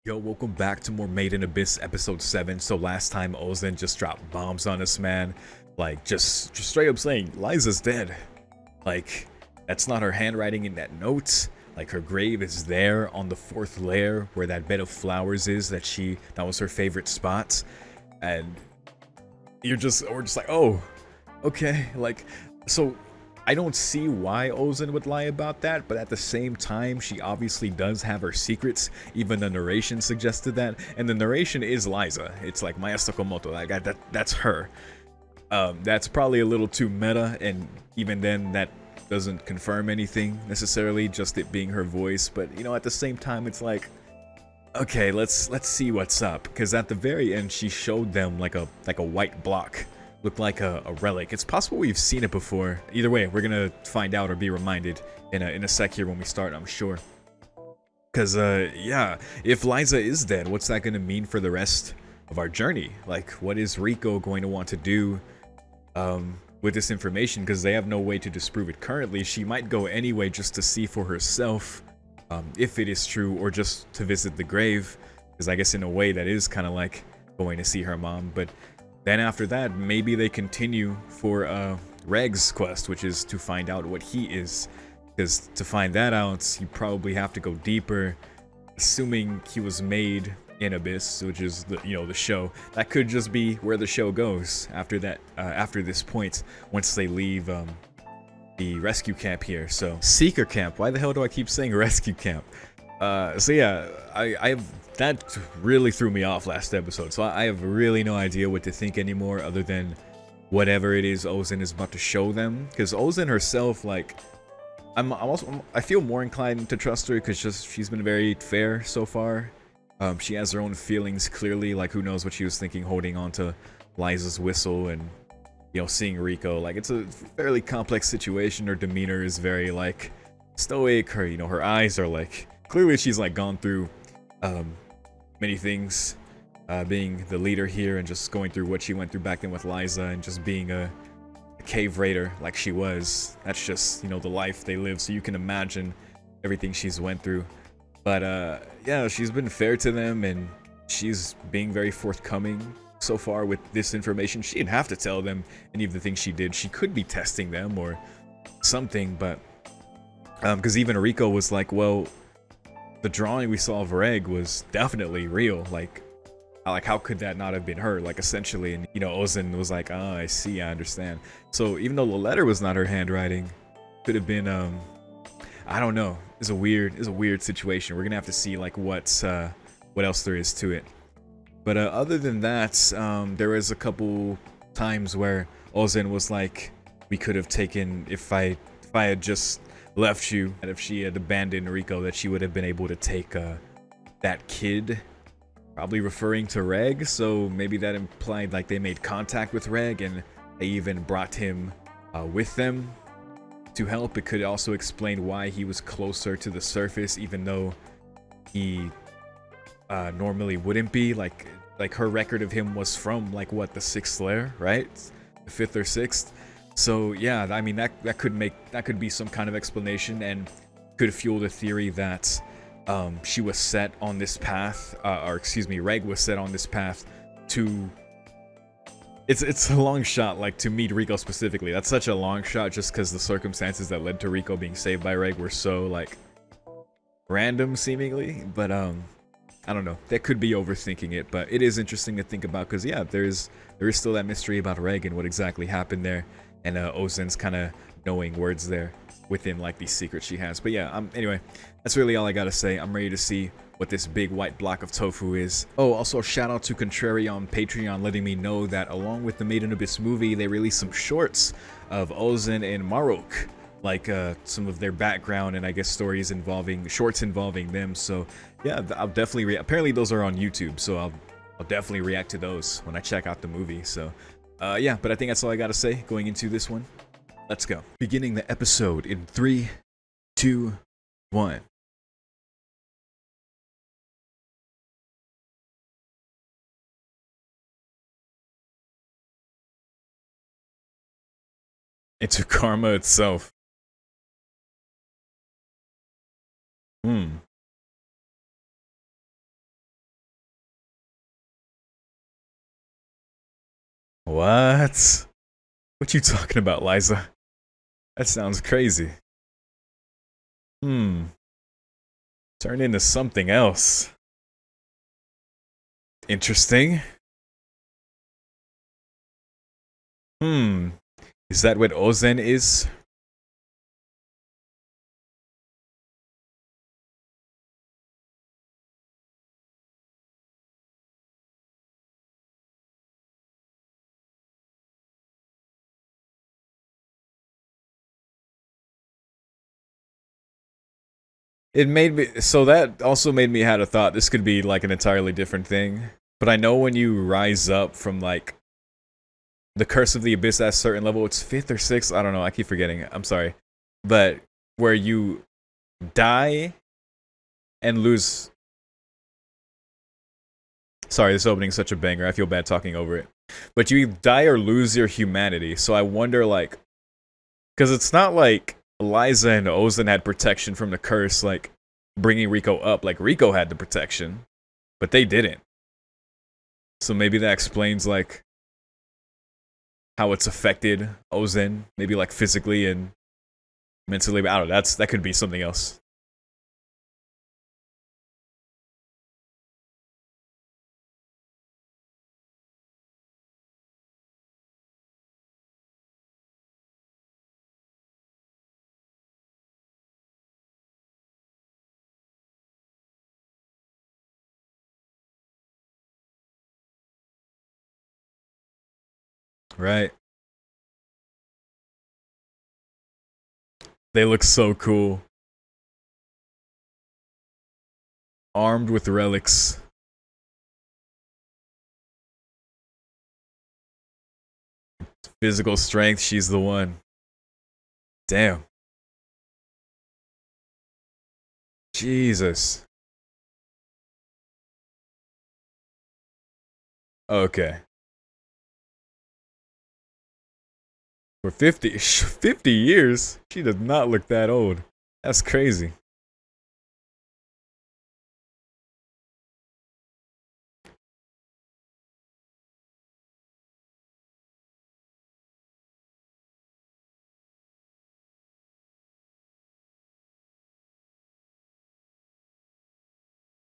Yo, welcome back to more Made in Abyss episode 7. So last time Ozen just dropped bombs on us, man. Like, just straight up saying, Liza's dead. Like, that's not her handwriting in that note. Like, her grave is there on the 4th layer where that bed of flowers is that was her favorite spot. And we're just like, oh, okay. Like, so I don't see why Ozen would lie about that, but at the same time, she obviously does have her secrets. Even the narration suggested that, and the narration is Liza. It's like Maya Sakamoto. Like that's her. That's probably a little too meta, and even then, that doesn't confirm anything necessarily. Just it being her voice, but you know, at the same time, it's like, okay, let's see what's up. Because at the very end, she showed them like a white block. Looked like a relic. It's possible we've seen it before. Either way, we're gonna find out or be reminded in a sec here when we start, I'm sure. Because, yeah, if Liza is dead, what's that gonna mean for the rest of our journey? Like, what is Rico going to want to do with this information? Because they have no way to disprove it currently. She might go anyway just to see for herself if it is true, or just to visit the grave. Because I guess in a way that is kind of like going to see her mom, but then after that, maybe they continue for Reg's quest, which is to find out what he is. Because to find that out, you probably have to go deeper, assuming he was made in Abyss, which is the show. That could just be where the show goes after that. After this point, once they leave the rescue camp here. So Seeker camp. Why the hell do I keep saying rescue camp? So yeah, that really threw me off last episode, so I have really no idea what to think anymore other than whatever it is Ozen is about to show them. Because Ozen herself, like, I feel more inclined to trust her because she's been very fair so far. She has her own feelings clearly, like who knows what she was thinking holding on to Liza's whistle and, you know, seeing Rico. Like, it's a fairly complex situation. Her demeanor is very, like, stoic. Her eyes are like, clearly she's like gone through many things, being the leader here and just going through what she went through back then with Liza and just being a cave raider like she was. That's just, the life they live, so you can imagine everything she's went through. But yeah, she's been fair to them and she's being very forthcoming so far with this information. She didn't have to tell them any of the things she did. She could be testing them or something, but because even Rico was like, well, the drawing we saw of Reg was definitely real. Like how could that not have been her? Like, essentially, and Ozen was like, oh, I see, I understand. So even though the letter was not her handwriting, could have been I don't know. It's a weird situation. We're gonna have to see like what else there is to it. But other than that, there was a couple times where Ozen was like, we could have taken, if I had just left you, and if she had abandoned Rico, that she would have been able to take that kid, probably referring to Reg. So maybe that implied like they made contact with Reg and they even brought him with them to help. It could also explain why he was closer to the surface, even though he normally wouldn't be. Like her record of him was from like what, the 6th layer, right? The 5th or 6th. So yeah, I mean that could be some kind of explanation and could fuel the theory that she was set on this path, or excuse me, Reg was set on this path to. It's a long shot, like, to meet Rico specifically. That's such a long shot just because the circumstances that led to Rico being saved by Reg were so like random seemingly. But I don't know. That could be overthinking it, but it is interesting to think about because yeah, there is still that mystery about Reg and what exactly happened there. And Ozen's kind of knowing words there within like these secrets she has. But yeah, anyway, that's really all I gotta say. I'm ready to see what this big white block of tofu is. Oh, also shout out to Contrary on Patreon letting me know that along with the Made in Abyss movie, they released some shorts of Ozen and Marok, like some of their background and I guess shorts involving them. So yeah, I'll definitely apparently those are on YouTube, so I'll definitely react to those when I check out the movie. So yeah, but I think that's all I gotta say going into this one. Let's go. Beginning the episode in 3, 2, 1. Into karma itself. Hmm. What? What you talking about, Liza? That sounds crazy. Hmm. Turn into something else. Interesting. Hmm. Is that what Ozen is? It made me so that also made me had a thought this could be like an entirely different thing. But I know when you rise up from like the curse of the abyss at a certain level, it's fifth or sixth, I don't know, I keep forgetting. I'm sorry. But where you die and lose. Sorry, this opening is such a banger. I feel bad talking over it. But you die or lose your humanity. So I wonder, like, because it's not like Liza and Ozen had protection from the curse, like bringing Rico up. Like Rico had the protection, but they didn't. So maybe that explains like how it's affected Ozen, maybe like physically and mentally. But I don't know. That could be something else. Right? They look so cool, armed with relics. Physical strength, she's the one. Damn. Jesus. Okay. For 50 years, she does not look that old. That's crazy.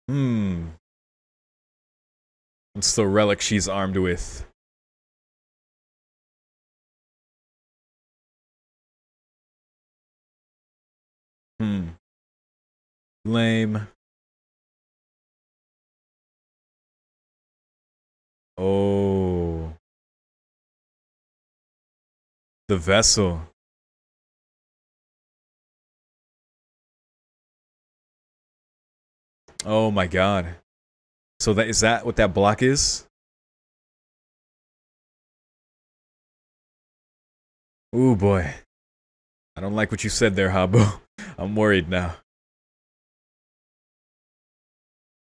Hmm. What's the relic she's armed with? Hmm. Lame. Oh. The vessel. Oh my god. So that is that what that block is? Ooh boy. I don't like what you said there, Habo. I'm worried now.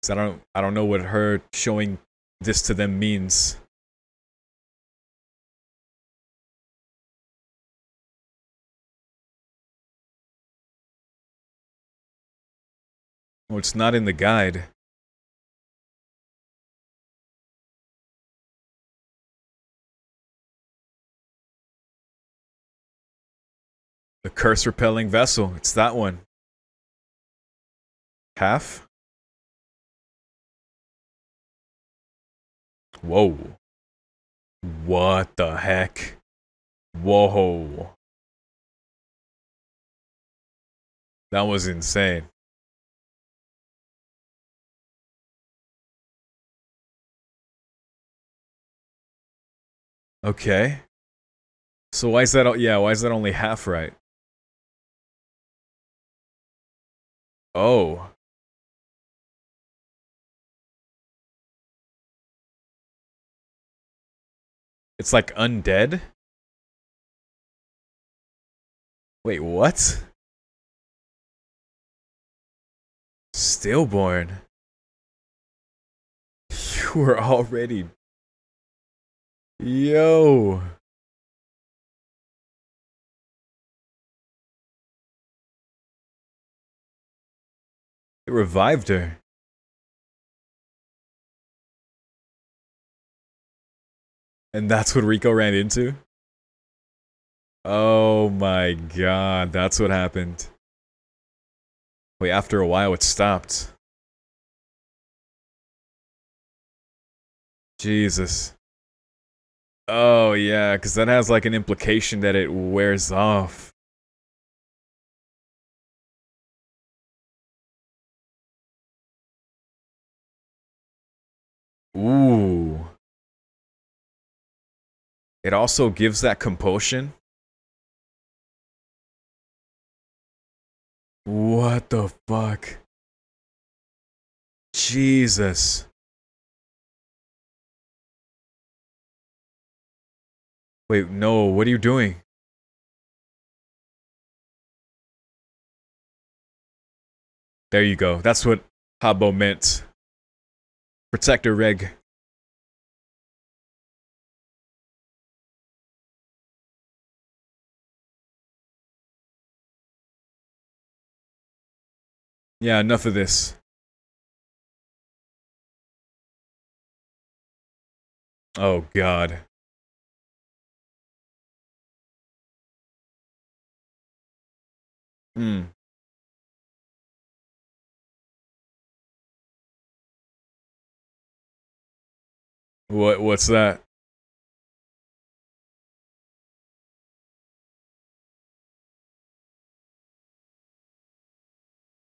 'Cause I don't know what her showing this to them means. Oh, it's not in the guide. The curse repelling vessel. It's that one. Half? Whoa. What the heck? Whoa. That was insane. Okay. So why is that yeah, why is that only half right? Oh. It's like undead? Wait, what? Stillborn. You were already. Yo. It revived her. And that's what Rico ran into? Oh my god, that's what happened. Wait, after a while it stopped. Jesus. Oh yeah, because that has like an implication that it wears off. Ooh. It also gives that compulsion. What the fuck? Jesus. Wait, no, what are you doing? There you go. That's what Habbo meant. Protector Reg. Yeah, enough of this. Oh god. Hmm. What's that?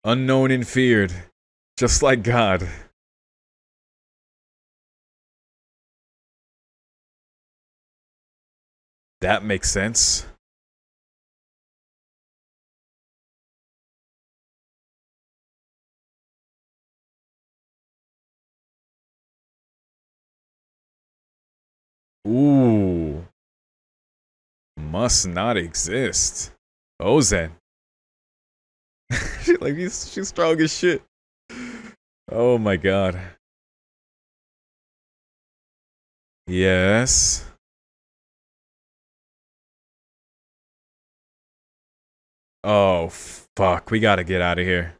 Unknown and feared. Just like God. That makes sense. Ooh. Must not exist. Ozen. Like she's strong as shit. Oh my god. Yes. Oh fuck. We gotta get out of here.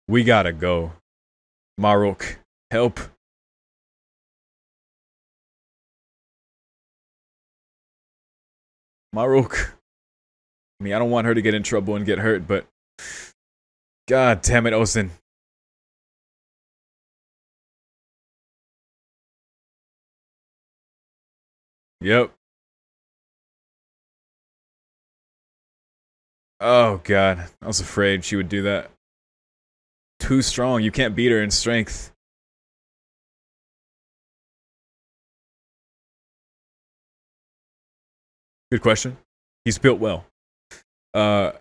We gotta go. Marok, help. Marok. I mean, I don't want her to get in trouble and get hurt, but god damn it, Ozen. Yep. Oh god. I was afraid she would do that. Too strong. You can't beat her in strength. Good question. He's built well. Uh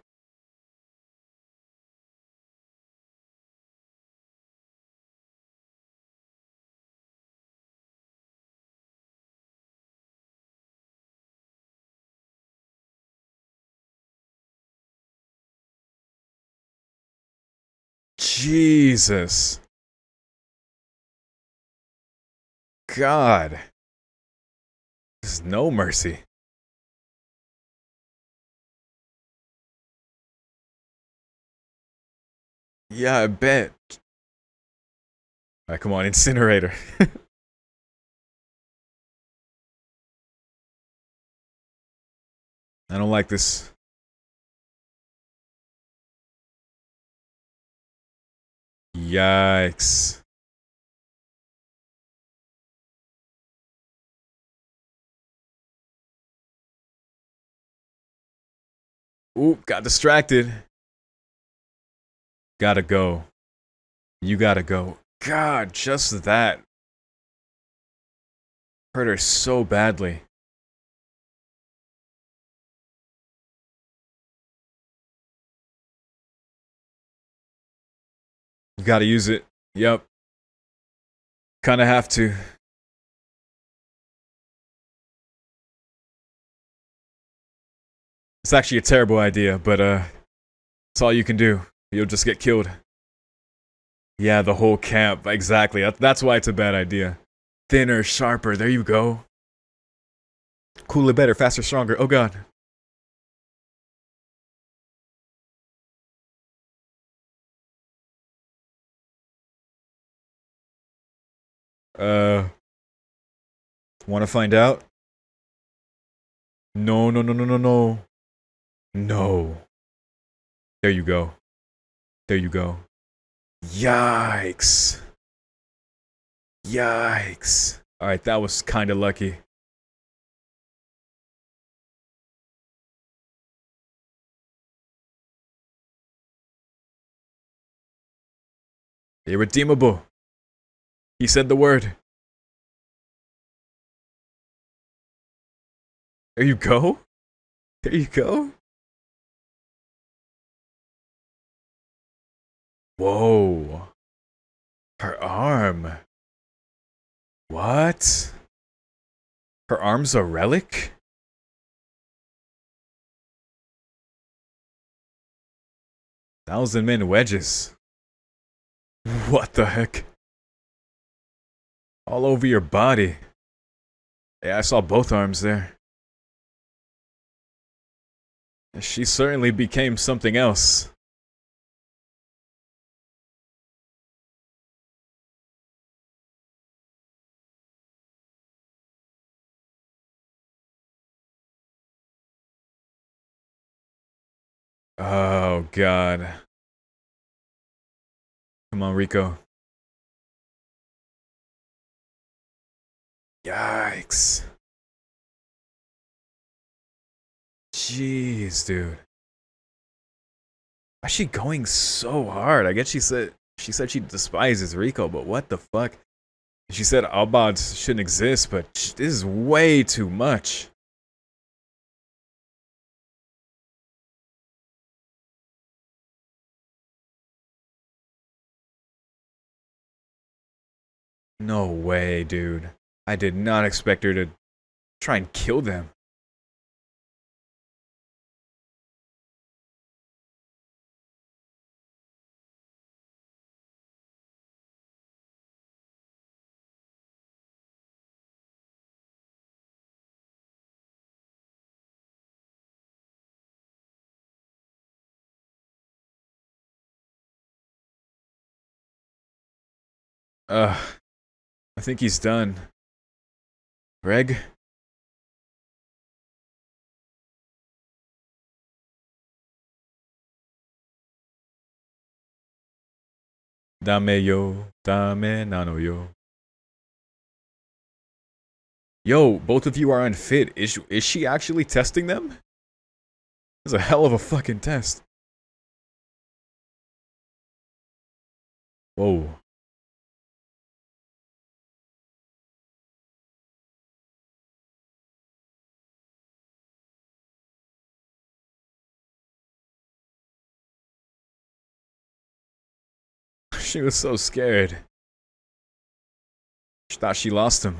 Jesus. God. There's no mercy. Yeah, I bet. Alright, come on, incinerator. I don't like this. Yikes. Oop, got distracted. Gotta go. You gotta go. God, just that. Hurt her so badly. You gotta use it. Yep. Kinda have to. It's actually a terrible idea, but it's all you can do. You'll just get killed. Yeah, the whole camp. Exactly. That's why it's a bad idea. Thinner, sharper. There you go. Cooler, better, faster, stronger. Oh god. Uh, want to find out? No, no, no, no, no, no. No. There you go. There you go. Yikes. Yikes. Alright, that was kinda lucky. Irredeemable. He said the word. There you go. There you go. Whoa. Her arm. What? Her arm's a relic? Thousand Men wedges. What the heck? All over your body. Yeah, I saw both arms there. She certainly became something else. Oh, God. Come on, Rico. Yikes. Jeez, dude. Why's she going so hard? I guess she said she despises Rico, but what the fuck? She said Albods shouldn't exist, but this is way too much. No way, dude. I did not expect her to try and kill them. Ugh. I think he's done. Greg? Dame yo, dame nano yo. Yo, both of you are unfit. Is she actually testing them? That's a hell of a fucking test. Whoa. She was so scared. She thought she lost him.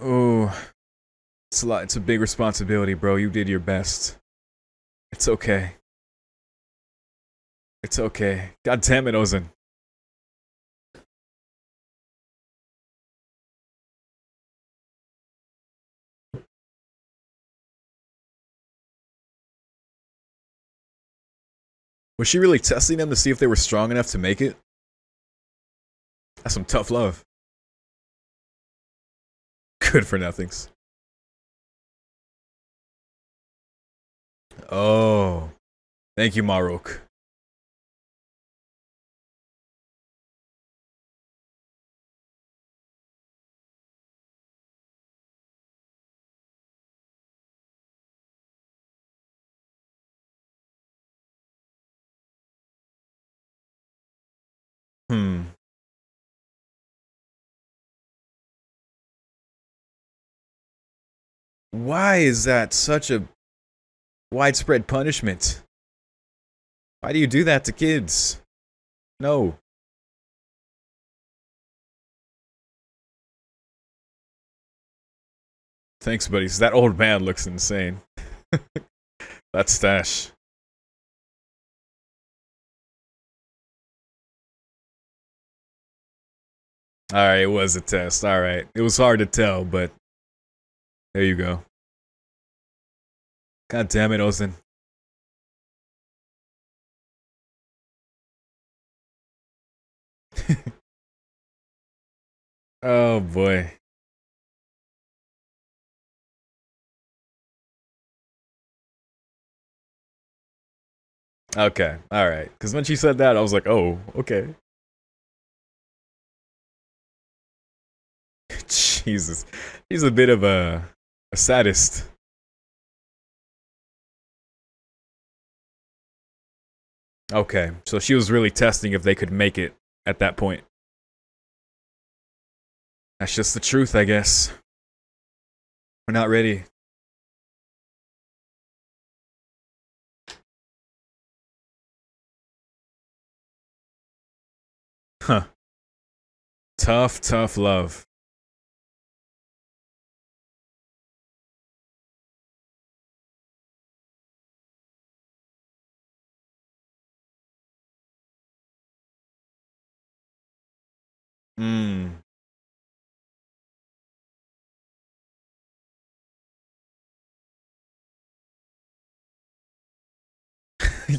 Oh, it's a lot. It's a big responsibility, bro. You did your best. It's okay. It's okay. God damn it, Ozen. Was she really testing them to see if they were strong enough to make it? That's some tough love. Good for nothings. Oh. Thank you, Marok. Why is that such a widespread punishment? Why do you do that to kids? No. Thanks, buddies. That old man looks insane. That stash. Alright, it was a test. Alright. It was hard to tell, but there you go. God damn it, Ozen. Oh boy. Okay, all right. Because when she said that, I was like, oh, okay. Jesus, he's a bit of a sadist. Okay, so she was really testing if they could make it at that point. That's just the truth, I guess. We're not ready. Huh. Tough, tough love. Hmm.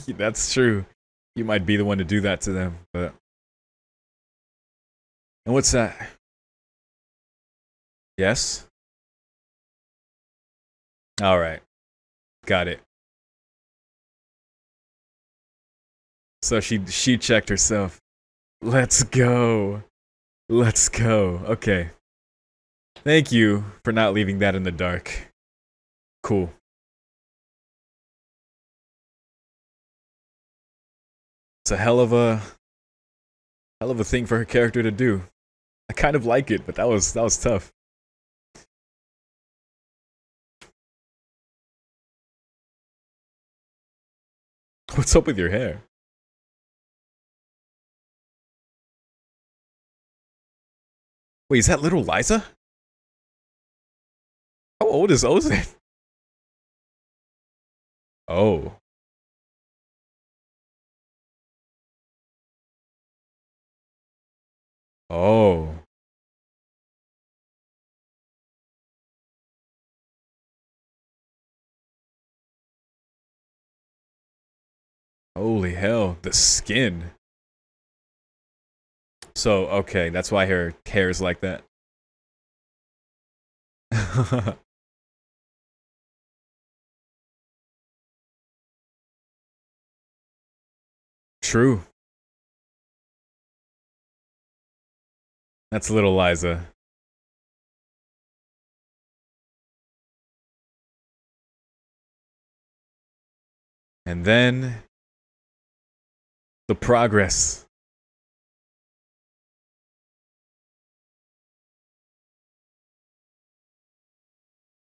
That's true. You might be the one to do that to them, but. And what's that? Yes? Alright. Got it. So she checked herself. Let's go. Let's go. Okay. Thank you for not leaving that in the dark. Cool. It's a hell of a thing for her character to do. I kind of like it, but that was tough. What's up with your hair? Wait, is that little Liza? How old is Ozan? Oh. Oh. Holy hell, the skin. So, okay, that's why her hair is like that. True. That's little Liza. And then the progress.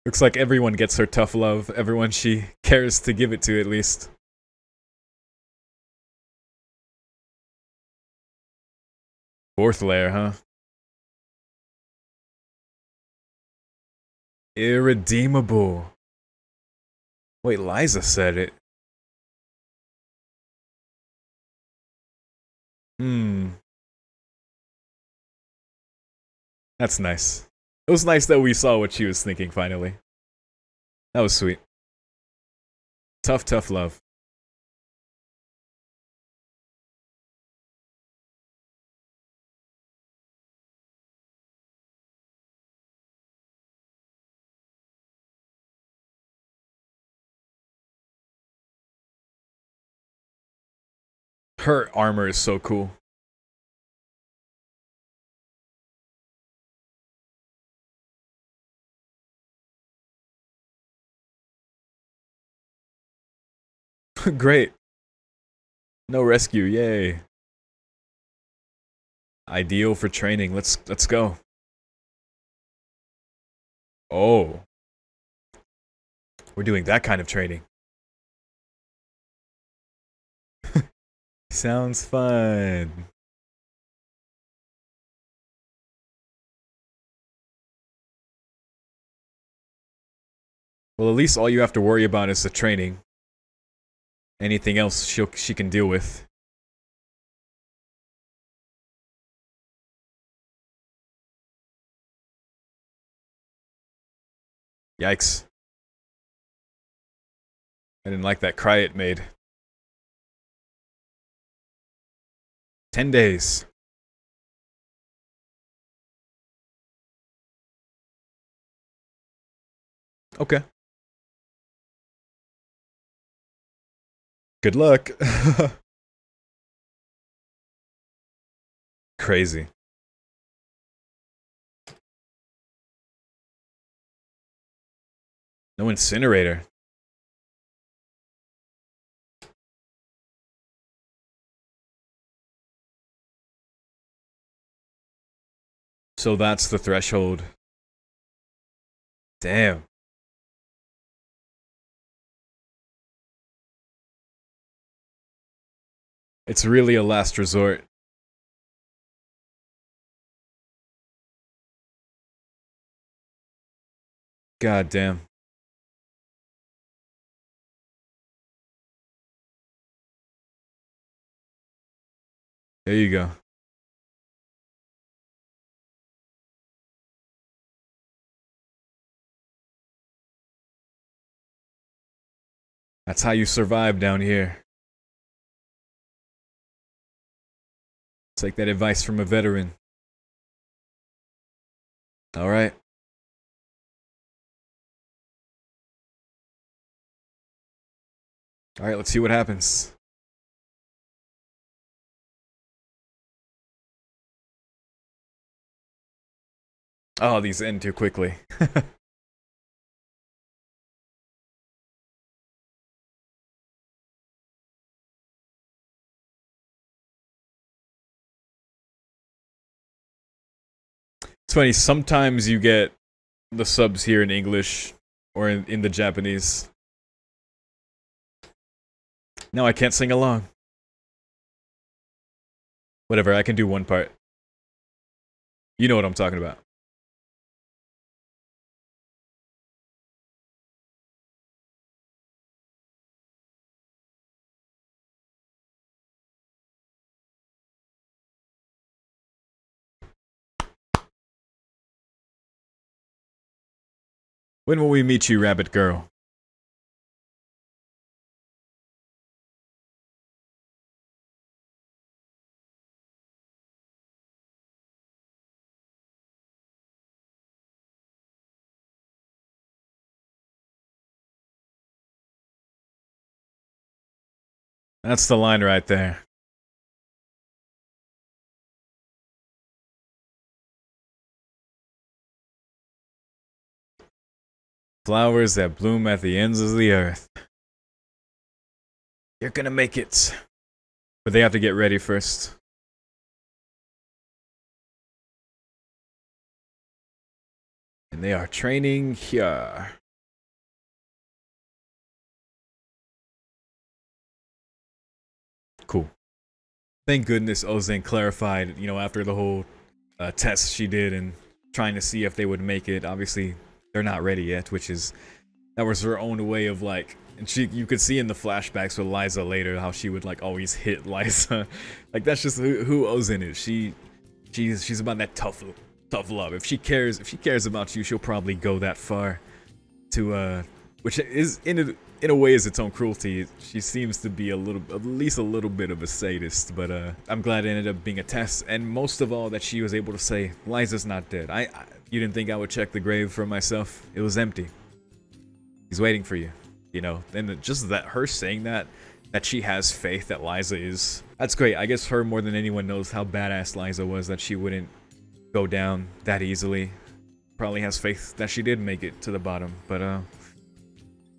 Looks like everyone gets her tough love. Everyone she cares to give it to, at least. Fourth layer, huh? Irredeemable. Wait, Liza said it. Hmm. That's nice. It was nice that we saw what she was thinking finally. That was sweet. Tough, tough love. Her armor is so cool. Great. No rescue, yay. Ideal for training. Let's go. Oh, we're doing that kind of training. Sounds fun. Well, at least all you have to worry about is the training. Anything else she can deal with. Yikes. I didn't like that cry it made. 10 days. Okay. Good luck. Crazy. No incinerator. So that's the threshold. Damn. It's really a last resort. God damn. There you go. That's how you survive down here. Take that advice from a veteran. Alright. Alright, let's see what happens. Oh, these end too quickly. It's funny, sometimes you get the subs here in English or in the Japanese. No, I can't sing along. Whatever, I can do one part. You know what I'm talking about. When will we meet you, rabbit girl? That's the line right there. Flowers that bloom at the ends of the earth. You're gonna make it. But they have to get ready first. And they are training here. Cool. Thank goodness Ozen clarified, you know, after the whole test she did and trying to see if they would make it. Obviously, they're not ready yet, which is, that was her own way of like, and you could see in the flashbacks with Liza later how she would like always hit Liza. Like that's just who Ozen is. She's about that tough love. If she cares about you, she'll probably go that far to which is in a way is its own cruelty. She seems to be at least a little bit of a sadist, but I'm glad it ended up being a test, and most of all that she was able to say, Liza's not dead. You didn't think I would check the grave for myself? It was empty. He's waiting for you, you know. And just that her saying that she has faith that Liza is, that's great. I guess her more than anyone knows how badass Liza was, that she wouldn't go down that easily. Probably has faith that she did make it to the bottom, but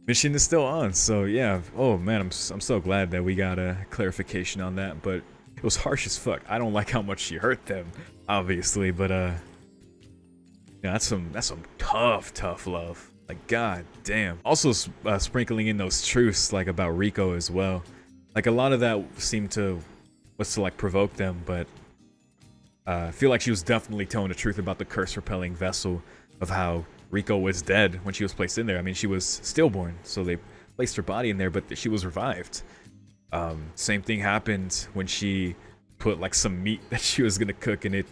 mission is still on, so yeah. Oh man, I'm so glad that we got a clarification on that, but it was harsh as fuck. I don't like how much she hurt them, obviously, but yeah, that's some tough love. Like god damn. Also sprinkling in those truths like about Rico as well. Like a lot of that seemed to was to like provoke them, but I feel like she was definitely telling the truth about the curse repelling vessel, of how Rico was dead when she was placed in there. I mean, she was stillborn, so they placed her body in there, but she was revived. Same thing happened when she put like some meat that she was gonna cook and it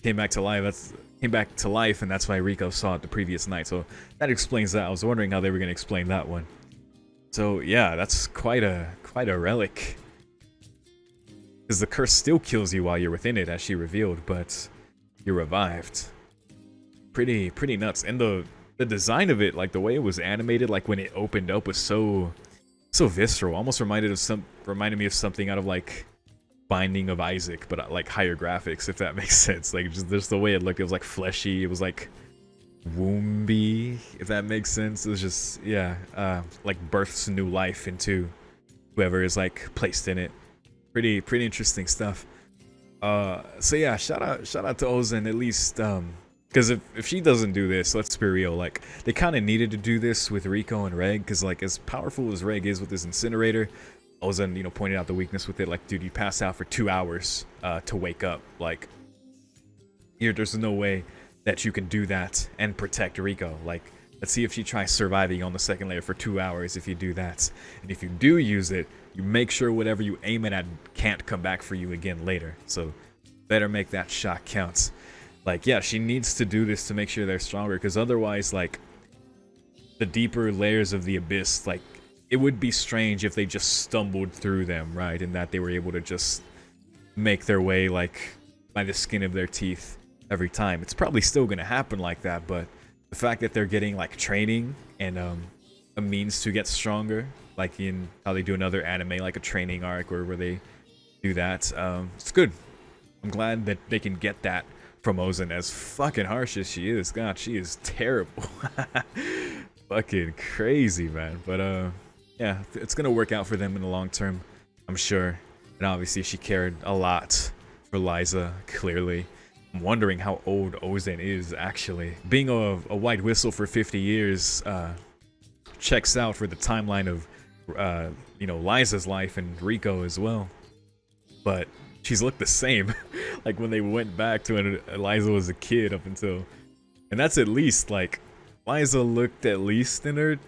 came back to life. And that's why Rico saw it the previous night. So that explains that. I was wondering how they were gonna explain that one. So yeah, that's quite a relic. Because the curse still kills you while you're within it, as she revealed, but you're revived. Pretty nuts. And the the design of it, like the way it was animated, like when it opened up, was so visceral. Almost reminded me of something out of like Binding of Isaac, but like higher graphics, if that makes sense. Like just the way it looked, it was like fleshy. It was like womby, if that makes sense. It was just, yeah, like births new life into whoever is like placed in it. Pretty interesting stuff. So yeah, shout out to Ozen, at least, because if she doesn't do this, let's be real, like they kind of needed to do this with Rico and Reg, because like as powerful as Reg is with his incinerator, Ozen, you know, pointed out the weakness with it. Like, dude, you pass out for 2 hours to wake up. Like, there's no way that you can do that and protect Rico. Like, let's see if she tries surviving on the second layer for 2 hours if you do that. And if you do use it, you make sure whatever you aim it at can't come back for you again later. So better make that shot count. Like, yeah, she needs to do this to make sure they're stronger, because otherwise, like, the deeper layers of the abyss, like, it would be strange if they just stumbled through them, right? And that they were able to just make their way, like, by the skin of their teeth every time. It's probably still gonna happen like that, but the fact that they're getting, like, training and a means to get stronger, like in how they do another anime, like a training arc where they do that, it's good. I'm glad that they can get that from Ozen, as fucking harsh as she is. God, she is terrible. Fucking crazy, man. But yeah, it's gonna work out for them in the long term, I'm sure. And obviously she cared a lot for Liza, clearly. I'm wondering how old Ozen is, actually. Being a white whistle for 50 years checks out for the timeline of you know, Liza's life and Rico as well. But she's looked the same. Like when they went back to when Liza was a kid up until, and that's at least, like, Liza looked at least in her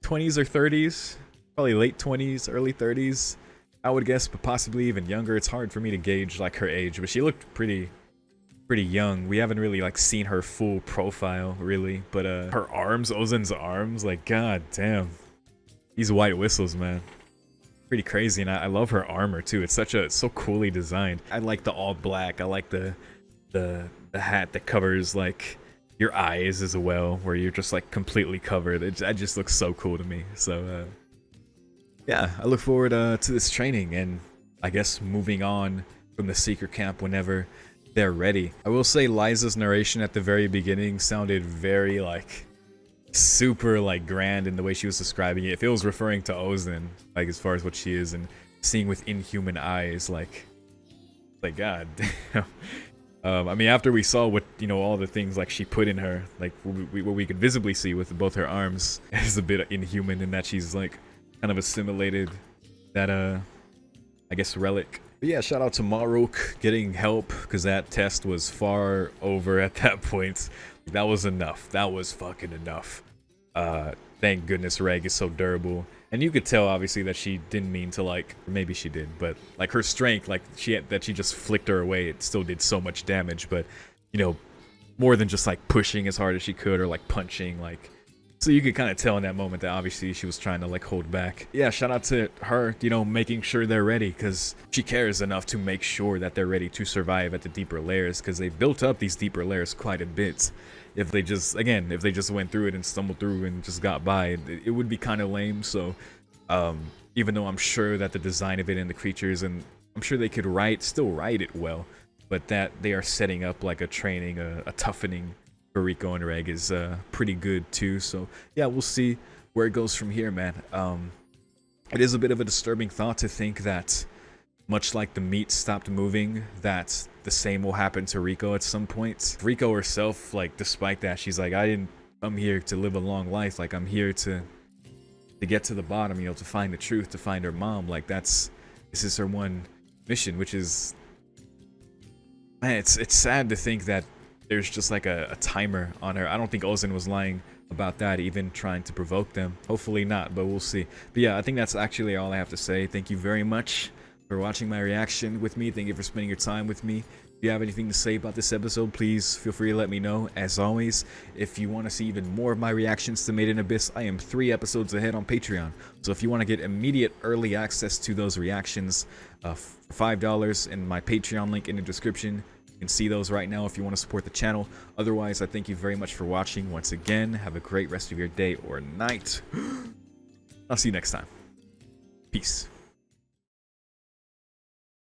20s or 30s, probably late 20s, early 30s, I would guess, but possibly even younger. It's hard for me to gauge like her age, but she looked pretty young. We haven't really like seen her full profile really, but her arms, Ozen's arms, like, god damn, these white whistles, man, pretty crazy. And I love her armor too. It's so coolly designed. I like the all black. I like the hat that covers like your eyes as well, where you're just like completely covered. That just looks so cool to me. So yeah, I look forward to this training, and I guess moving on from the secret camp whenever they're ready. I will say Liza's narration at the very beginning sounded very like super like grand in the way she was describing it. If it was referring to Ozen, like as far as what she is and seeing with inhuman eyes, like god damn. I mean, after we saw what, you know, all the things like she put in her, like what we could visibly see with both her arms is a bit inhuman, in that she's like kind of assimilated that I guess relic. But yeah, shout out to Maruk getting help, because that test was far over at that point. That was enough. That was fucking enough. Thank goodness Reg is so durable. And you could tell obviously that she didn't mean to, like, or maybe she did, but like her strength, like she just flicked her away, it still did so much damage. But you know, more than just like pushing as hard as she could or like punching, like, so you could kind of tell in that moment that obviously she was trying to like hold back. Yeah, shout out to her, you know, making sure they're ready, because she cares enough to make sure that they're ready to survive at the deeper layers, because they built up these deeper layers quite a bit. If they just went through it and stumbled through and just got by, it would be kind of lame. So even though I'm sure that the design of it and the creatures, and I'm sure they could still write it well, but that they are setting up like a training, a toughening for Rico and Reg is pretty good too. So yeah, we'll see where it goes from here, man. It is a bit of a disturbing thought to think that, much like the meat stopped moving, that the same will happen to Rico at some point. Rico herself, like, despite that, she's like, I didn't come here to live a long life. Like, I'm here to get to the bottom, you know, to find the truth, to find her mom. Like, this is her one mission, which is, man, it's sad to think that there's just like a timer on her. I don't think Ozen was lying about that, even trying to provoke them. Hopefully not, but we'll see. But yeah, I think that's actually all I have to say. Thank you very much for watching my reaction with me. Thank you for spending your time with me. If you have anything to say about this episode, please feel free to let me know. As always, if you want to see even more of my reactions to Made in Abyss, I am 3 episodes ahead on Patreon. So if you want to get immediate early access to those reactions, for $5, and my Patreon link in the description, you can see those right now if you want to support the channel. Otherwise, I thank you very much for watching. Once again, have a great rest of your day or night. I'll see you next time. Peace.